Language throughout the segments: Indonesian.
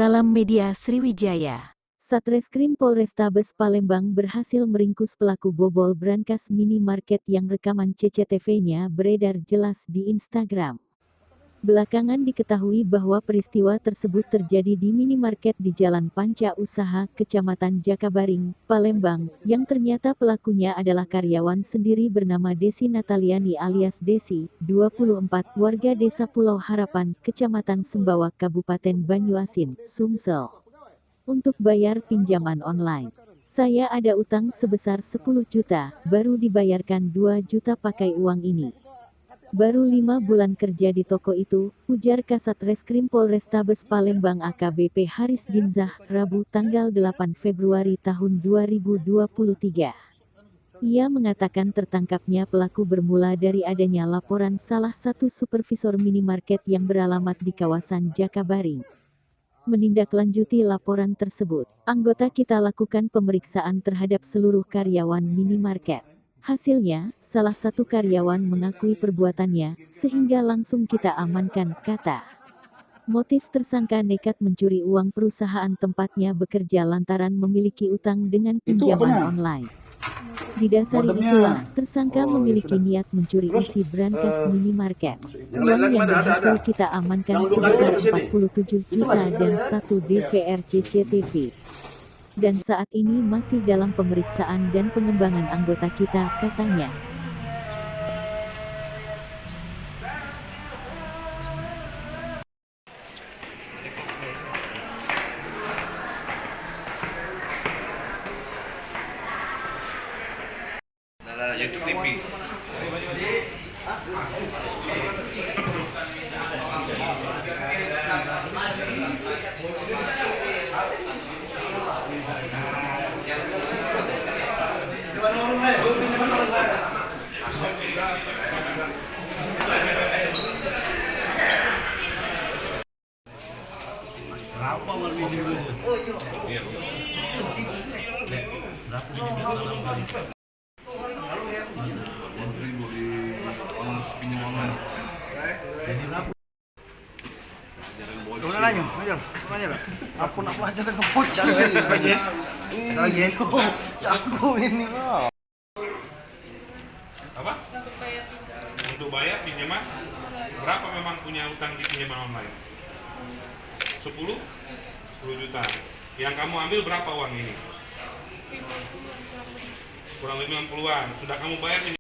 Salam Media Sriwijaya. Satreskrim Polrestabes Palembang berhasil meringkus pelaku bobol brankas minimarket yang rekaman CCTV-nya beredar jelas di Instagram. Belakangan diketahui bahwa peristiwa tersebut terjadi di minimarket di Jalan Panca Usaha, Kecamatan Jakabaring, Palembang, yang ternyata pelakunya adalah karyawan sendiri bernama Desi Nataliani alias Desi, 24, warga Desa Pulau Harapan, Kecamatan Sembawa, Kabupaten Banyuasin, Sumsel. Untuk bayar pinjaman online. Saya ada utang sebesar 10 juta, baru dibayarkan 2 juta pakai uang ini. Baru 5 bulan kerja di toko itu, ujar Kasat Reskrim Polrestabes Palembang AKBP Haris Ginzah, Rabu tanggal 8 Februari tahun 2023. Ia mengatakan tertangkapnya pelaku bermula dari adanya laporan salah satu supervisor minimarket yang beralamat di kawasan Jakabaring. Menindaklanjuti laporan tersebut, anggota kita lakukan pemeriksaan terhadap seluruh karyawan minimarket. Hasilnya, salah satu karyawan mengakui perbuatannya, sehingga langsung kita amankan, kata. Motif tersangka nekat mencuri uang perusahaan tempatnya bekerja lantaran memiliki utang dengan pinjaman online. Didasari itulah, tersangka memiliki niat mencuri isi brankas minimarket. Uang yang berhasil kita amankan sebesar 47 juta dan 1 DVR CCTV. Dan saat ini masih dalam pemeriksaan dan pengembangan anggota kita, katanya. YouTube TV. Pinjam online. Aku nak belajar dengan bocah lagi aku ini loh. Apa? Untuk bayar pinjaman berapa memang punya utang di pinjaman online? 10 juta. Yang kamu ambil berapa uang ini? Kurang lebih 50-an. Sudah kamu bayar pinjaman?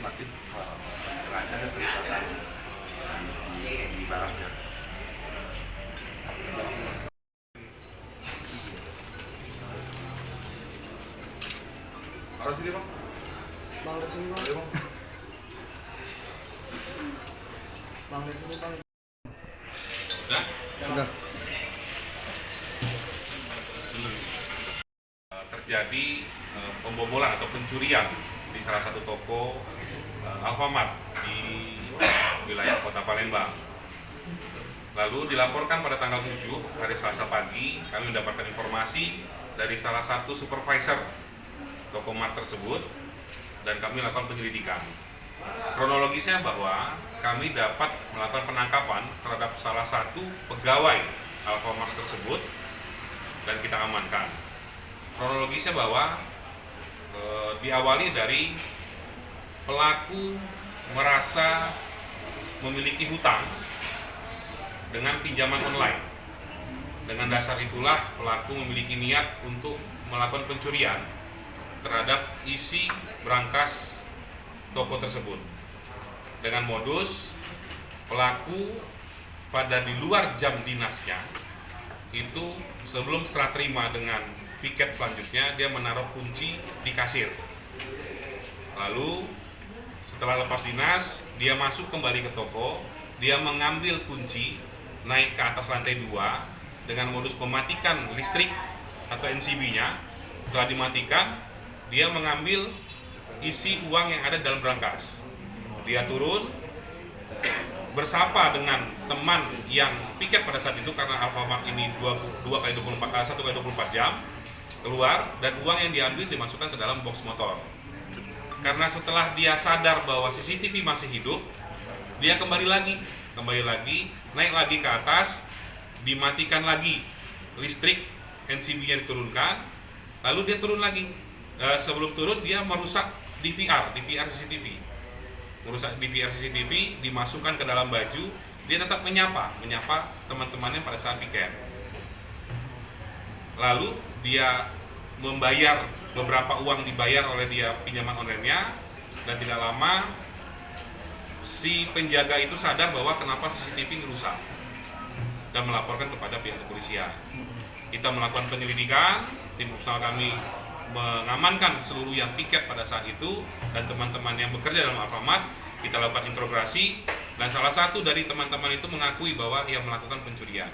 Makin ada perusahaan di barangnya. Harus ini bang. Bang dari sini bang. Bang dari sini bang. Sudah. Terjadi pembobolan atau pencurian di salah satu toko Alfamart di wilayah Kota Palembang. Lalu dilaporkan pada tanggal 7 hari Selasa pagi, kami mendapatkan informasi dari salah satu supervisor toko mart tersebut dan kami lakukan penyelidikan. Kronologisnya bahwa kami dapat melakukan penangkapan terhadap salah satu pegawai Alfamart tersebut dan kita amankan. Kronologisnya bahwa diawali dari pelaku merasa memiliki hutang dengan pinjaman online. Dengan dasar itulah pelaku memiliki niat untuk melakukan pencurian terhadap isi brankas toko tersebut. Dengan modus pelaku pada di luar jam dinasnya itu sebelum serah terima dengan piket selanjutnya dia menaruh kunci di kasir. Lalu setelah lepas dinas dia masuk kembali ke toko, dia mengambil kunci naik ke atas lantai 2 dengan modus mematikan listrik atau NCB-nya. Setelah dimatikan, dia mengambil isi uang yang ada dalam brankas. Dia turun bersapa dengan teman yang piket pada saat itu karena Alfamart ini 1 kali 24 jam. keluar dan uang yang diambil dimasukkan ke dalam box motor. Karena setelah dia sadar bahwa CCTV masih hidup, dia kembali lagi, naik lagi ke atas, dimatikan lagi listrik, NCB-nya diturunkan, lalu dia turun lagi. Sebelum turun dia merusak DVR CCTV. Merusak DVR CCTV, dimasukkan ke dalam baju, dia tetap menyapa teman-temannya pada saat piket. Lalu dia membayar, beberapa uang dibayar oleh dia pinjaman online-nya, dan tidak lama si penjaga itu sadar bahwa kenapa CCTV rusak dan melaporkan kepada pihak kepolisian. Kita melakukan penyelidikan, tim operasional kami mengamankan seluruh yang piket pada saat itu dan teman-teman yang bekerja dalam Alfamart. Kita lakukan interogasi dan salah satu dari teman-teman itu mengakui bahwa ia melakukan pencurian.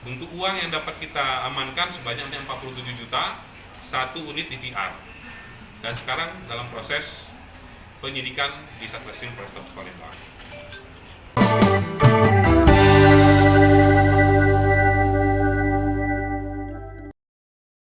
Untuk uang yang dapat kita amankan sebanyak 47 juta, 1 unit DVR. Dan sekarang dalam proses penyidikan di Satreskrim Polrestabes Palembang.